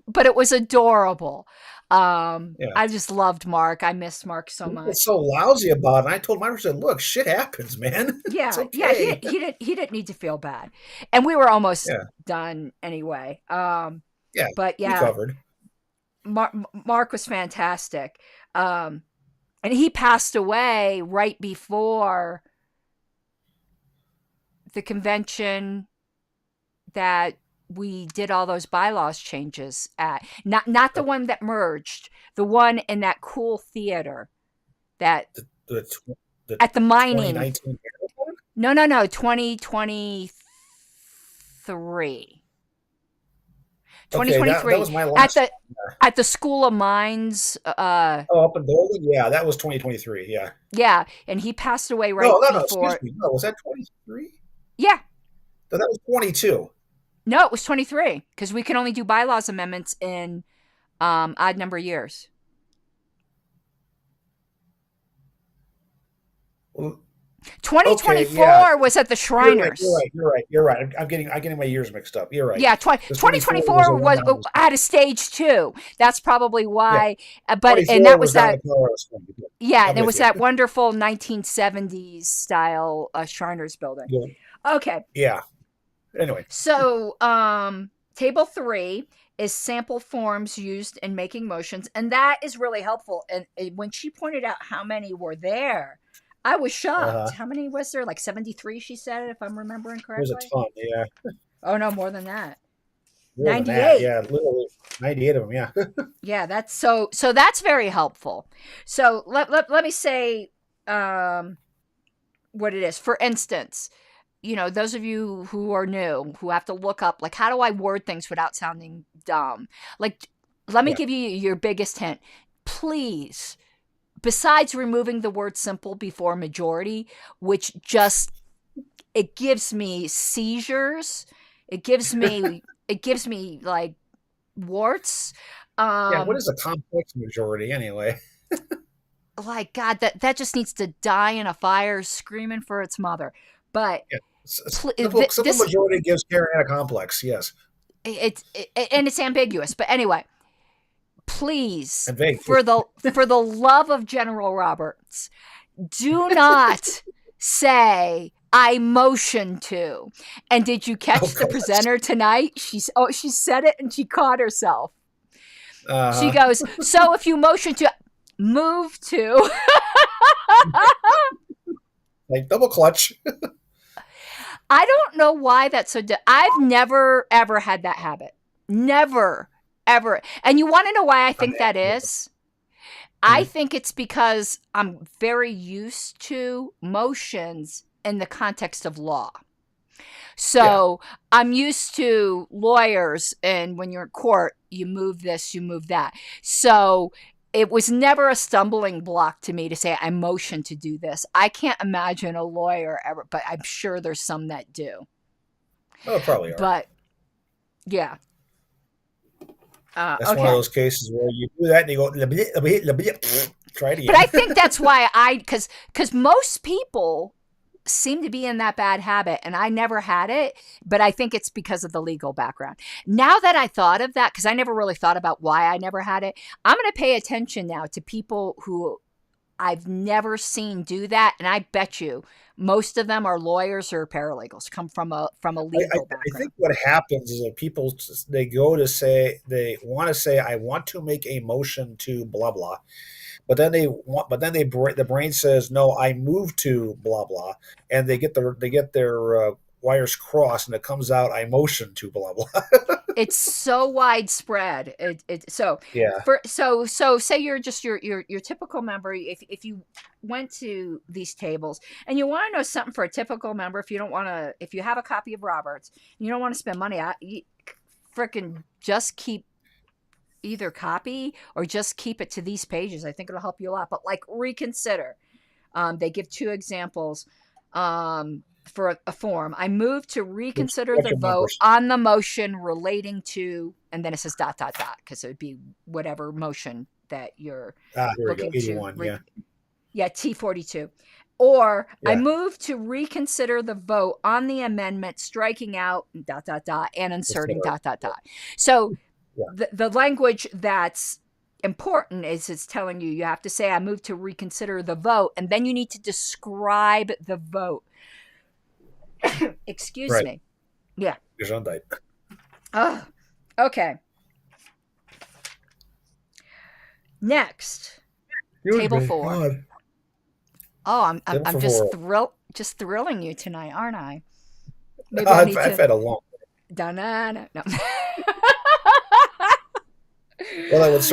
but it was adorable. I just loved Mark. I missed Mark so much. Was so lousy about it. And I told my said, "Look, shit happens, man." Yeah, okay. He didn't need to feel bad, and we were almost done anyway. But we covered. Mark was fantastic. And he passed away right before the convention that we did all those bylaws changes at. Not the one that merged, the one in that cool theater that at the mining. No, 2023. 2023 that was my last at the School of Mines. Up in Golden? Yeah, that was 2023. Yeah. Yeah, and he passed away right before. Excuse me. No, was that 23? Yeah. No, that was 22. No, it was 23 because we can only do bylaws amendments in odd number years. Well, 2024 was at the Shriners. You're right. I'm getting my years mixed up. You're right. Yeah, 2024 was at a stage 2. That's probably why. But and that was that. Yeah, there was that wonderful 1970s style Shriners building. Yeah. Okay. Yeah. Anyway. So, table 3 is sample forms used in making motions, and that is really helpful. And when she pointed out how many were there, I was shocked. How many was there? Like 73, she said, if I'm remembering correctly. There's a ton, yeah. Oh, no, more than that. More 98. Than that, yeah, literally 98 of them, yeah. Yeah, that's so that's very helpful. So let me say what it is. For instance, those of you who are new, who have to look up, like, how do I word things without sounding dumb? Like, let me give you your biggest hint. Please, besides removing the word simple before majority, which it gives me seizures. It gives me like warts. What is a complex majority anyway? Like, God, that just needs to die in a fire screaming for its mother. But simple majority gives Caryn a complex, yes. It's ambiguous. But anyway, please, for the love of General Roberts, do not say I motion to. And did you catch the presenter tonight? She said it and she caught herself. She goes, so if you motion to move to. Like double clutch. I don't know why that's so. I've never, ever had that habit. Never, ever. And you want to know why I think that is? I think it's because I'm very used to motions in the context of law. So I'm used to lawyers, and when you're in court, you move this, you move that. So it was never a stumbling block to me to say, I motion to do this. I can't imagine a lawyer ever, but I'm sure there's some that do. Oh, probably are. But, yeah. That's one of those cases where you do that and you go, try it again. But I think that's why because most people seem to be in that bad habit, and I never had it, but I think it's because of the legal background. Now that I thought of that, because I never really thought about why I never had it, I'm going to pay attention now to people who I've never seen do that, and I bet you most of them are lawyers or paralegals, come from a legal background. I think what happens is that people, they go to say, they want to say, I want to make a motion to blah blah. But then the brain says, no, I move to blah blah, and they get their wires cross and it comes out, I motion to blah blah. It's so widespread. Yeah. So say you're just your typical member. If you went to these tables and you want to know something for a typical member, if you have a copy of Roberts, you don't want to spend money, you freaking just keep either copy or just keep it to these pages. I think it'll help you a lot. But like reconsider. They give 2 examples. For a form, I move to reconsider the vote on the motion relating to, and then it says ... because it would be whatever motion that you're looking to. Yeah, T42. Or I move to reconsider the vote on the amendment, striking out ... and inserting ... So the language that's important is it's telling you have to say I move to reconsider the vote, and then you need to describe the vote. Excuse me. Yeah. Oh, okay. Next, table 4. God. Oh, I'm just thrilling you tonight, aren't I? Maybe I've had a long. No. Well, I would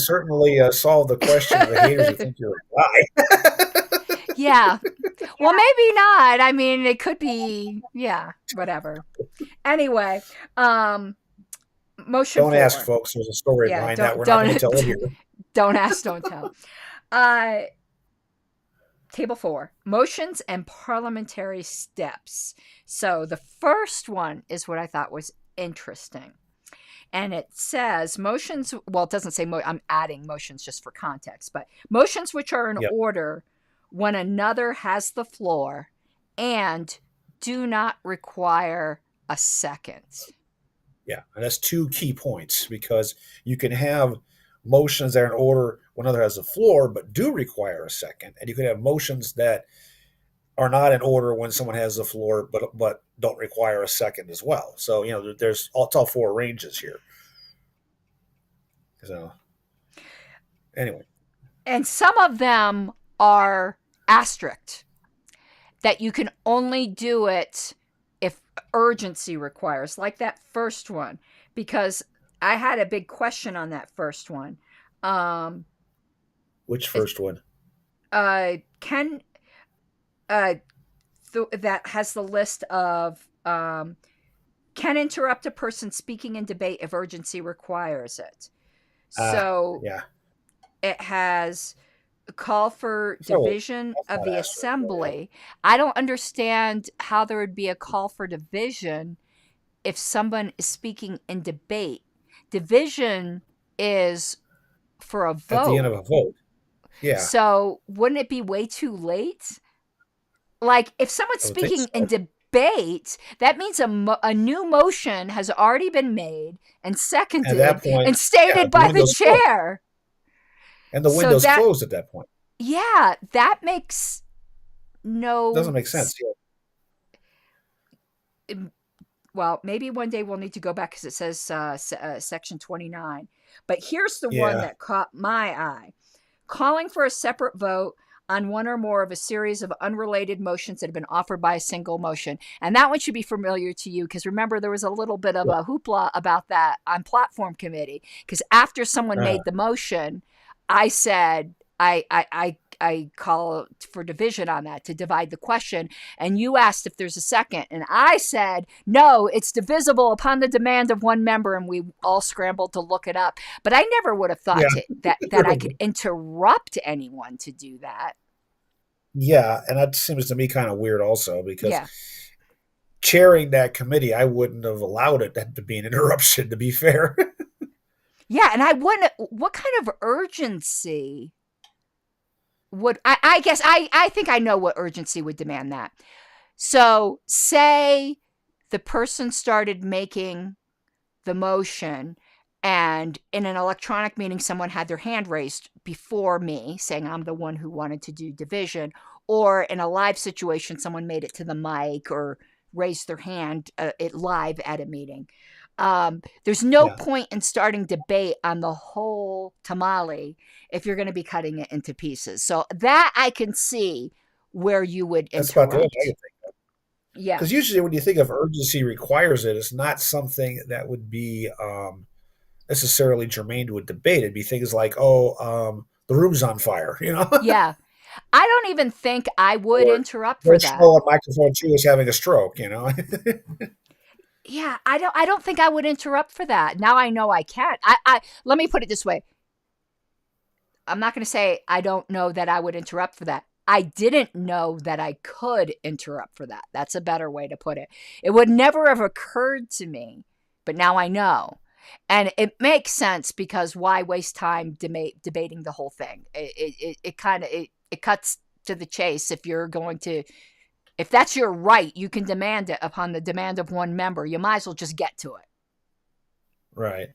certainly solve the question of the haters who think you're a guy. Yeah. Well, maybe not. I mean, it could be, whatever. Anyway, motion. Don't ask, folks. There's a story behind that. We're not going to tell it here. Don't ask, don't tell. Table 4, motions and parliamentary steps. So the first one is what I thought was interesting. And it says motions, well, it doesn't say, I'm adding motions just for context, but motions which are in order when another has the floor and do not require a second. Yeah, and that's 2 key points, because you can have motions that are in order when another has the floor but do require a second, and you can have motions that are not in order when someone has the floor but don't require a second as well. So, it's all 4 ranges here. So, anyway. And some of them are asterisked, that you can only do it if urgency requires, like that first one, because I had a big question on that first one. Which first one? That has the list of can interrupt a person speaking in debate if urgency requires it. So it has a call for division of the assembly. I don't understand how there would be a call for division if someone is speaking in debate. Division is for a vote. At the end of a vote. Yeah. So wouldn't it be way too late? Like, if someone's speaking in debate, that means a new motion has already been made and seconded at that point, and stated by the chair. Closed. And the window's closed at that point. Yeah, that makes doesn't make sense. Well, maybe one day we'll need to go back because it says section 29. But here's the one that caught my eye. Calling for a separate vote on one or more of a series of unrelated motions that have been offered by a single motion. And that one should be familiar to you, because remember, there was a little bit of a hoopla about that on platform committee, because after someone made the motion, I said, I call for division on that, to divide the question. And you asked if there's a second. And I said, no, it's divisible upon the demand of one member. And we all scrambled to look it up. But I never would have thought that I could interrupt anyone to do that. Yeah. And that seems to me kind of weird also, because chairing that committee, I wouldn't have allowed it to be an interruption, to be fair. Yeah. And I wouldn't, what kind of urgency would, I guess I think I know what urgency would demand that. So say the person started making the motion, and in an electronic meeting, someone had their hand raised before me saying I'm the one who wanted to do division, or in a live situation, someone made it to the mic or raised their hand live at a meeting. There's no point in starting debate on the whole tamale if you're going to be cutting it into pieces. So that I can see where you would interrupt. That's about the only thing. Yeah. Because usually when you think of urgency requires it, it's not something that would be necessarily germane to a debate. It'd be things like, the room's on fire, Yeah. I don't even think I would or interrupt no for that. show on microphone 2 is having a stroke, Yeah, I don't think I would interrupt for that. Now I know I can't. I let me put it this way. I'm not going to say I don't know that I would interrupt for that. I didn't know that I could interrupt for that. That's a better way to put it. It would never have occurred to me, but now I know. And it makes sense because why waste time debating the whole thing? It kind of it cuts to the chase. If that's your right, you can demand it upon the demand of one member. You might as well just get to it. Right.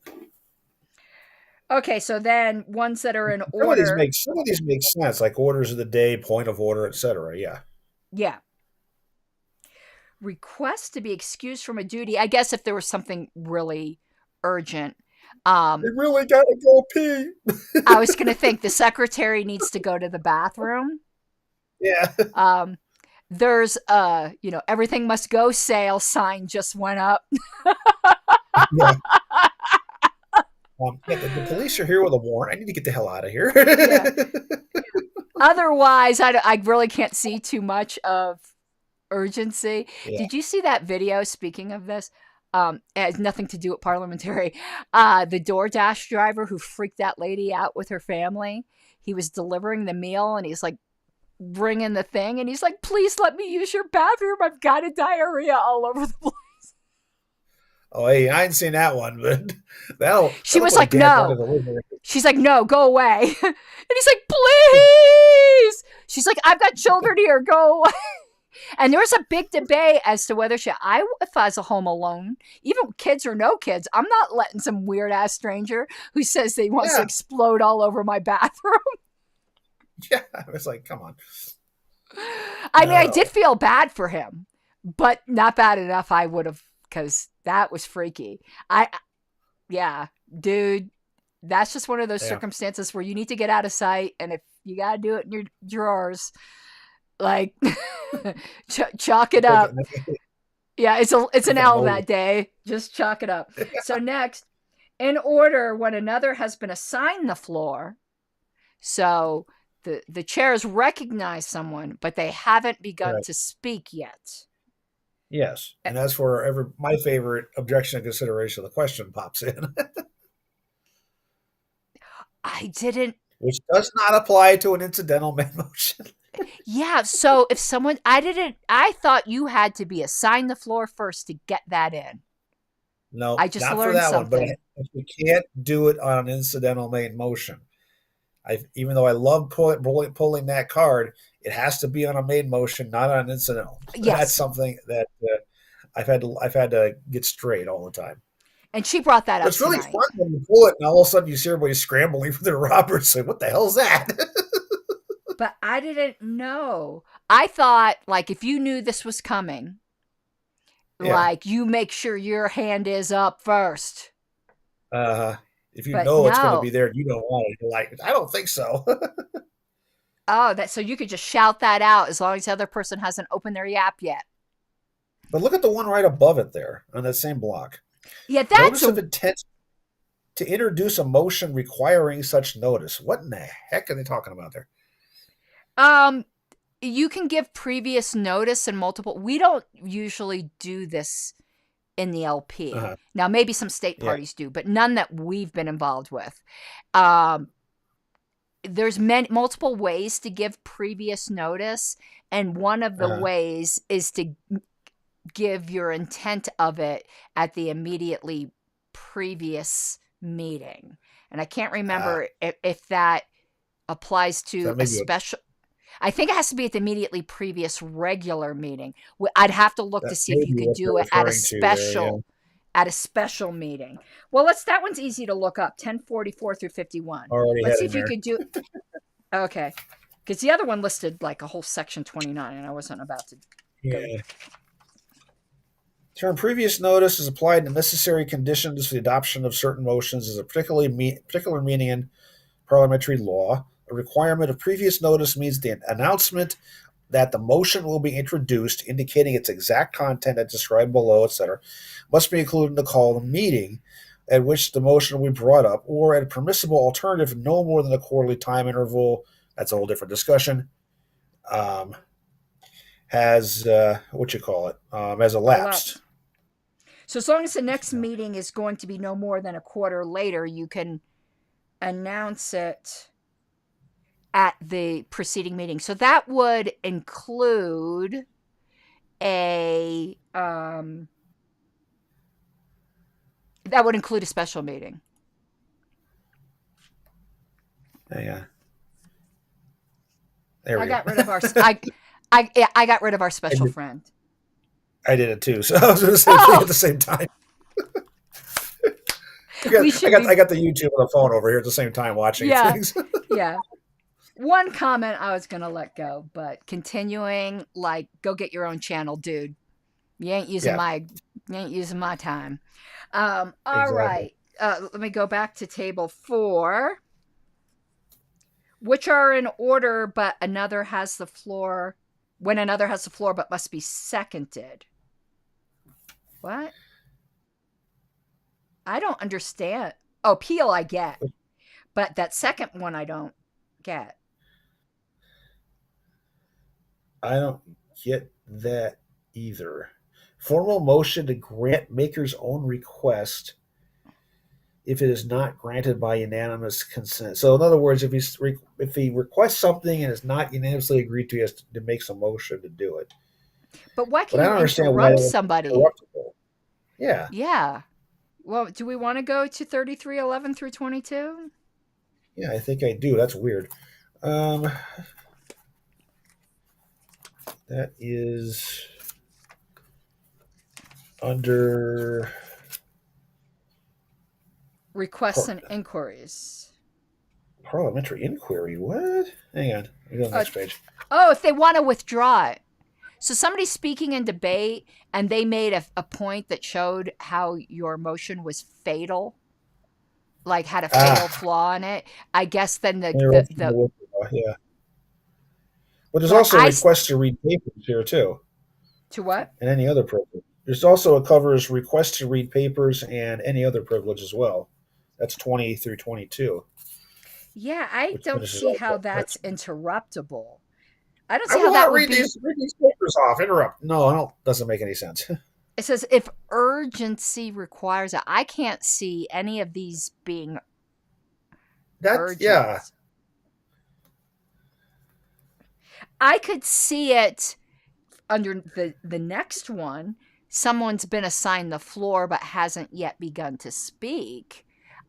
Okay, so then ones that are in Some order. of these make sense, like orders of the day, point of order, etc. Yeah. Yeah. Request to be excused from a duty. I guess if there was something really urgent. They really gotta go pee. I was going to think the secretary needs to go to the bathroom. Yeah. There's everything must go sale sign just went up. Yeah. The police are here with a warrant. I need to get the hell out of here. Yeah. Otherwise, I really can't see too much of urgency. Yeah. Did you see that video? Speaking of this, it has nothing to do with parliamentary. The DoorDash driver who freaked that lady out with her family. He was delivering the meal and he's like bringing the thing and he's like, "Please let me use your bathroom. I've got a diarrhea all over the place." Oh, hey, I ain't seen that one, but She was like, "No." She's like, "No, go away." And he's like, "Please." She's like, "I've got children here. Go away." And there was a big debate as to whether if I was a home alone, even kids or no kids, I'm not letting some weird ass stranger who says they wants to explode all over my bathroom. Yeah, I was like, come on. I mean, I did feel bad for him, but not bad enough. I would have, because that was freaky. Dude, that's just one of those circumstances where you need to get out of sight, and if you gotta do it in your drawers, like chalk it up. Yeah, it's an L that day. Just chalk it up. So next, in order, when another has been assigned the floor, so the chairs recognize someone, but they haven't begun to speak yet. Yes, and that's where my favorite objection and consideration of the question pops in. I didn't. Which does not apply to an incidental main motion. Yeah, so if someone, I thought you had to be assigned the floor first to get that in. No, I just not learned for that something. one, but you can't do it on an incidental main motion. Even though I love pulling that card, it has to be on a main motion, not on an incidental. Yes. That's something that I've had to get straight all the time. And she brought that up. It's really fun when you pull it, and all of a sudden you see everybody scrambling for their robbers. Like, what the hell's that? But I didn't know. I thought, like, if you knew this was coming, like, you make sure your hand is up first. If you know it's going to be there and you don't want it, you're like, I don't think so. So you could just shout that out as long as the other person hasn't opened their yap yet. But look at the one right above it there on that same block. Yeah, that's notice of intent to introduce a motion requiring such notice. What in the heck are they talking about there? You can give previous notice and multiple. We don't usually do this in the LP. Now, maybe some state parties do, but none that we've been involved with. There's multiple ways to give previous notice, and one of the ways is to give your intent of it at the immediately previous meeting. And I can't remember if that applies to a special. I think it has to be at the immediately previous regular meeting. I'd have to look to see if you could do it at a special meeting. Well, that one's easy to look up. 1044 through 51. Let's see if you could do. Okay, because the other one listed like a whole section 29, and I wasn't about to. Yeah. Term previous notice is applied to necessary conditions for the adoption of certain motions as a particular meaning in parliamentary law. A requirement of previous notice means the announcement that the motion will be introduced, indicating its exact content as described below, etc., must be included in the call of the meeting at which the motion will be brought up, or at a permissible alternative no more than a quarterly time interval. That's a whole different discussion. Has has elapsed. So as long as the next meeting is going to be no more than a quarter later, you can announce it at the preceding meeting. So that would include a special meeting. Yeah. I got rid of our I got rid of our special friend. I did it too. So I was doing the same thing at the same time. I got the YouTube on the phone over here at the same time watching things. Yeah. One comment I was gonna let go, but continuing, like, go get your own channel, dude. You ain't using my time. All right. Let me go back to table 4. Which are in order, but another has the floor. When another has the floor, but must be seconded. What? I don't understand. Oh, Peel I get. But that second one I don't get. I don't get that either. Formal motion to grant maker's own request if it is not granted by unanimous consent. So in other words, if he requests something and is not unanimously agreed to, he has to make some motion to do it. But why can't you interrupt somebody? Yeah. Yeah. Well, do we want to go to 33:11 through 22? Yeah, I think I do. That's weird. That is under requests and inquiries. Parliamentary inquiry. What? Hang on. Let me go to the next page. Oh, if they want to withdraw it. So somebody's speaking in debate and they made a point that showed how your motion was fatal, like had a fatal flaw in it. I guess then yeah. But there's also a request to read papers here too. To what? And any other privilege. There's also a covers request to read papers and any other privilege as well. That's 20 through 22. Yeah, I don't see how that's interruptible. I don't see how that would read these papers off. Interrupt. No, I don't. Doesn't make any sense. It says if urgency requires it. I can't see any of these being urgent. Yeah. I could see it under the next one. Someone's been assigned the floor but hasn't yet begun to speak.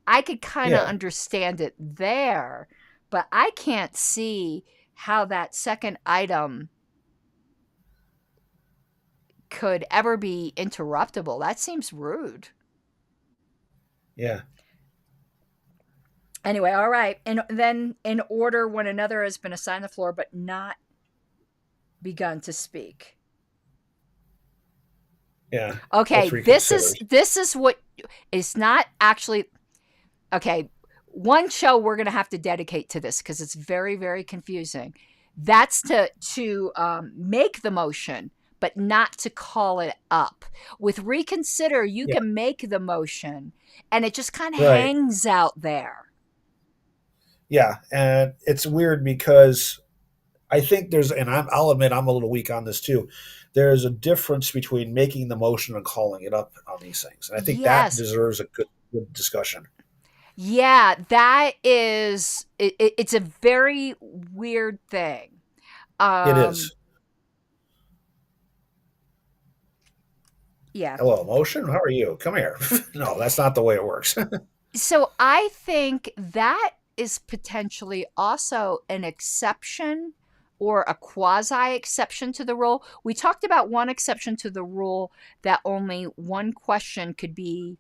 I could kind of understand it there, but I can't see how that second item could ever be interruptible. That seems rude. Yeah. Anyway, all right. And then in order when another has been assigned the floor but not begun to speak. Yeah. Okay, this is what is not actually okay. One show we're going to have to dedicate to this because it's very, very confusing. That's to make the motion, but not to call it up. With reconsider, you can make the motion, and it just kind of hangs out there. Yeah, and it's weird because I think I'll admit I'm a little weak on this too. There's a difference between making the motion and calling it up on these things. And I think that deserves a good discussion. Yeah, that is, it's a very weird thing. It is. Yeah. Hello, motion? How are you? Come here. No, that's not the way it works. So I think that is potentially also an exception or a quasi-exception to the rule. We talked about one exception to the rule that only one question could be,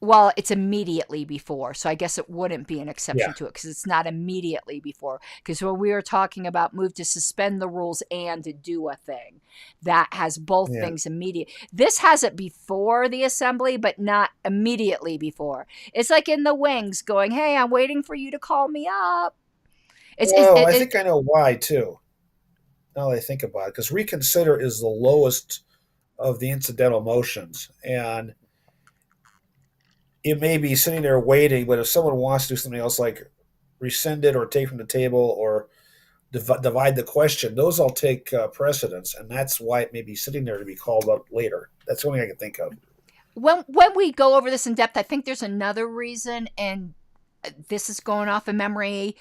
well, it's immediately before. So I guess it wouldn't be an exception to it because it's not immediately before. Because when we were talking about move to suspend the rules and to do a thing, that has both things immediate. This has it before the assembly, but not immediately before. It's like in the wings going, hey, I'm waiting for you to call me up. I think I know why too. Now that I think about it, because reconsider is the lowest of the incidental motions, and it may be sitting there waiting, but if someone wants to do something else like rescind it or take from the table or divide the question, those all take precedence, and that's why it may be sitting there to be called up later. That's the only thing I can think of. When we go over this in depth, I think there's another reason, and this is going off of memory,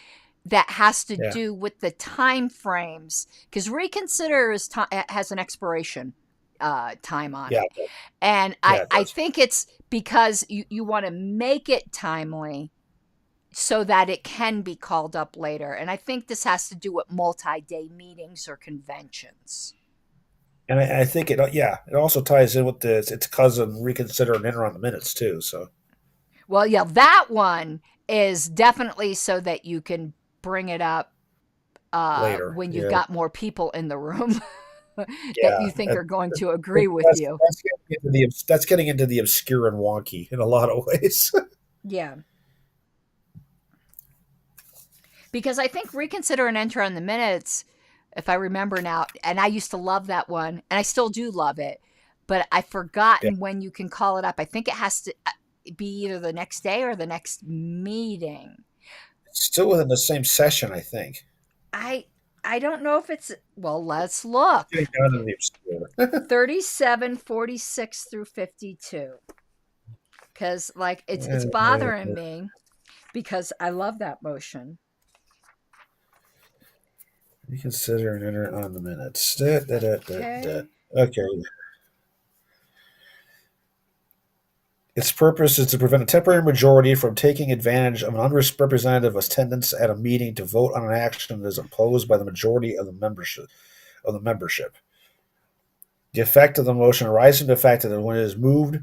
that has to do with the time frames, because reconsider has an expiration time on it. And I think it's because you want to make it timely so that it can be called up later. And I think this has to do with multi-day meetings or conventions. And I think it also ties in with its cousin, reconsider and enter on the minutes too. So, well, yeah, that one is definitely so that you can bring it up later when you've got more people in the room that you think are going to agree with you. That's getting into the obscure and wonky in a lot of ways. Yeah. Because I think reconsider and enter on the minutes, if I remember now, and I used to love that one, and I still do love it, but I've forgotten when you can call it up. I think it has to be either the next day or the next meeting. It's still within the same session, I think. I don't know if it's, well, let's look. 37, 46 through 52. Because, like, it's bothering me because I love that motion. Reconsider and enter on the minutes. Okay. Its purpose is to prevent a temporary majority from taking advantage of an unrepresentative attendance at a meeting to vote on an action that is opposed by the majority of the membership. The effect of the motion arises from the fact that when it is moved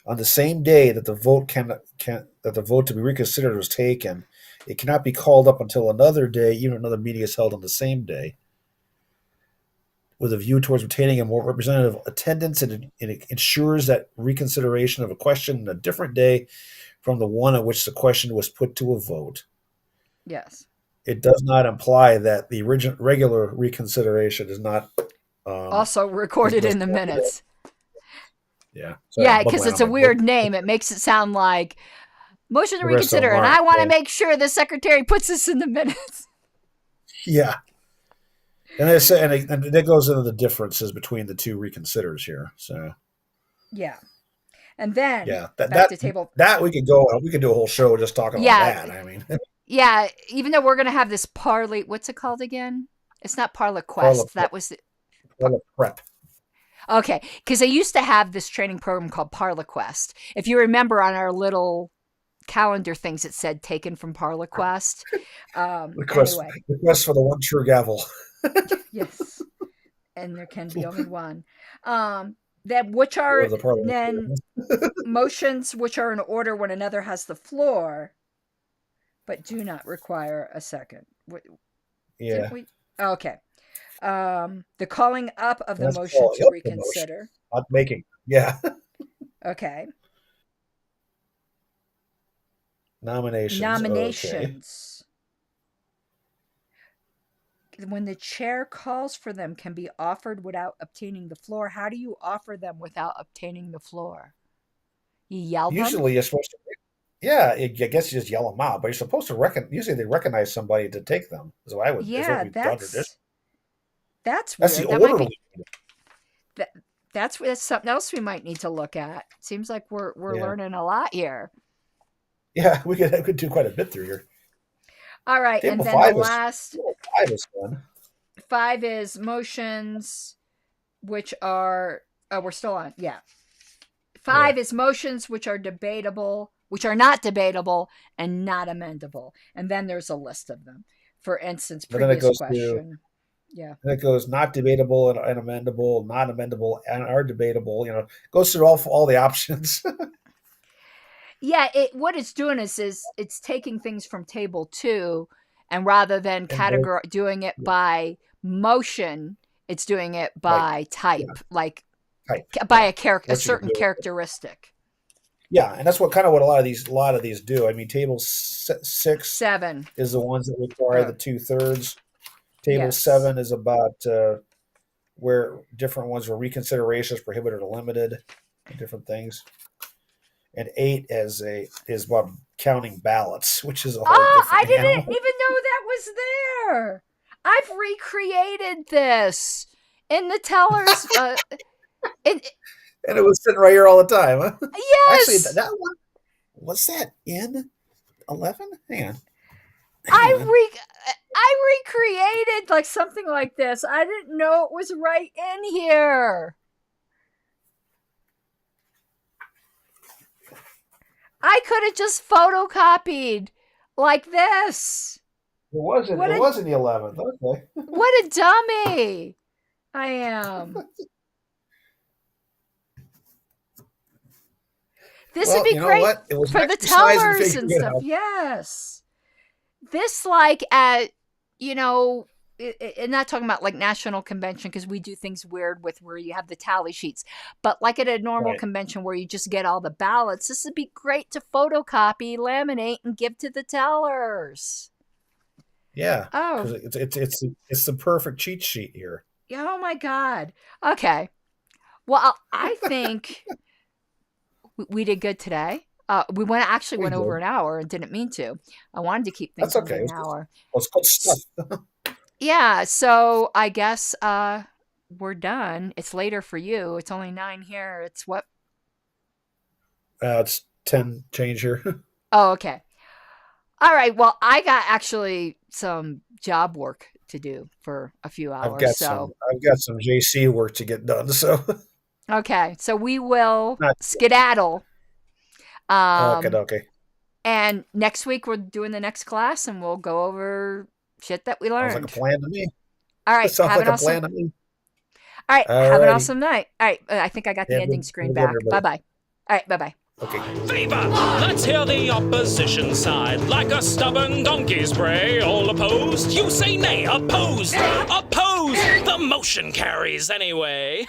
on the same day that the vote the vote to be reconsidered was taken, it cannot be called up until another day, even if another meeting is held on the same day, with a view towards obtaining a more representative attendance, and it ensures that reconsideration of a question on a different day from the one at which the question was put to a vote. Yes. It does not imply that the regular reconsideration is not also recorded in the minutes. Yeah. Yeah, because it's a weird name. It makes it sound like motion to reconsider, and I want to make sure the secretary puts this in the minutes. Yeah. And I say, and that goes into the differences between the two reconsiders here. So, yeah, and then back to table that we could do a whole show just talking about that. I mean, yeah, even though we're gonna have this what's it called again? It's not ParliQuest. That was ParliPrep. Okay, because they used to have this training program called ParliQuest. If you remember, on our little calendar things, it said taken from ParliQuest. Request for the one true gavel. Yes, and there can be only one. That which are then motions which are in order when another has the floor, but do not require a second. Yeah. Okay. The calling up of the motion to reconsider. Not making. Yeah. Okay. Nominations. Okay. When the chair calls for them, can be offered without obtaining the floor. How do you offer them without obtaining the floor? You yell them? Usually you're supposed to. Yeah, I guess you just yell them out, but you're supposed to usually they recognize somebody to take them. Is what I would. Yeah, that's weird. That's the orderly. That's something else we might need to look at. Seems like we're learning a lot here. Yeah, we could do quite a bit through here. All right, Table and then the last 5 is fun. 5 is motions, which are we're still on. Yeah, 5 is motions which are debatable, which are not debatable, and not amendable. And then there's a list of them. For instance, previous question. And it goes not debatable and amendable, not amendable and are debatable. Goes through all the options. Yeah, what it's doing is it's taking things from table 2, and rather than doing it by motion, it's doing it by type, by a certain characteristic. Yeah, and that's what a lot of these do. I mean, table 6, 7 is the ones that require the 2/3. Table Yes. 7 is about where different ones where reconsideration is prohibited or limited, and different things. And 8 is about counting ballots, which is a whole Oh, I different didn't animal. even know that was there. I've recreated this in the tellers. And it was sitting right here all the time. Huh? Actually, Yes, that one was that in 11? Hang on. I recreated like something like this. I didn't know it was right in here. I could have just photocopied like this. It wasn't. What It a- was in the 11th. Okay. What a dummy I am. This Well, would be you know great what? It was for an the exercise in tellers figuring and it stuff. out. Yes. This, like, at, you know, and not talking about like national convention because we do things weird with where you have the tally sheets, but like at a normal Right. convention where you just get all the ballots, this would be great to photocopy, laminate, and give to the tellers. Yeah, Oh, because it's the perfect cheat sheet here. oh my God. Okay. Well, I think we did good today. We went We over did. an hour and didn't mean to. I wanted to keep things That's under okay. an hour. It's good stuff. Yeah, so I guess we're done. It's later for you. It's only 9 here. It's what? It's 10 change here. Oh, okay. All right. Well, I got actually some job work to do for a few hours. I've got some JC work to get done. So Okay. So we will Not- skedaddle. okay. And next week we're doing the next class and we'll go over shit that we Sounds learned. like a plan to me. All right. Sounds Have like an a awesome. plan to me. All right. Have an Alrighty. awesome night. All right. I think I got the Yeah, ending good- screen good, back. everybody. Bye-bye. All right. Bye-bye. Okay. Viva! Let's hear the opposition side. Like a stubborn donkey's bray. All opposed? You say nay. Opposed! Opposed! The motion carries anyway.